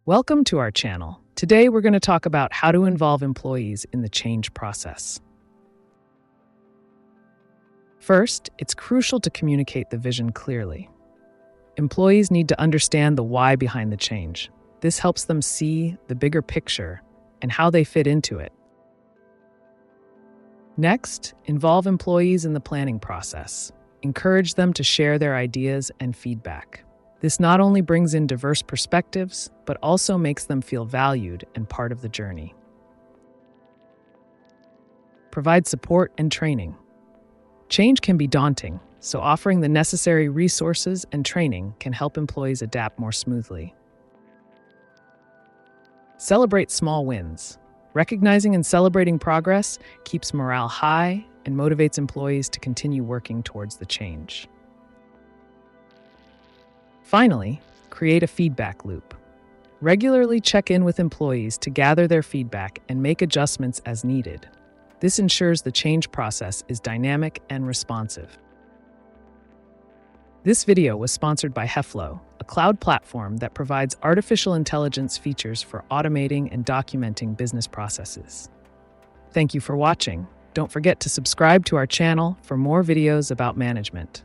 Welcome to our channel. Today we're going to talk about how to involve employees in the change process. First, it's crucial to communicate the vision clearly. Employees need to understand the why behind the change. This helps them see the bigger picture and how they fit into it. Next, involve employees in the planning process. Encourage them to share their ideas and feedback. This not only brings in diverse perspectives, but also makes them feel valued and part of the journey. Provide support and training. Change can be daunting, so offering the necessary resources and training can help employees adapt more smoothly. Celebrate small wins. Recognizing and celebrating progress keeps morale high and motivates employees to continue working towards the change. Finally, create a feedback loop. Regularly check in with employees to gather their feedback and make adjustments as needed. This ensures the change process is dynamic and responsive. This video was sponsored by HEFLO, a cloud platform that provides artificial intelligence features for automating and documenting business processes. Thank you for watching. Don't forget to subscribe to our channel for more videos about management.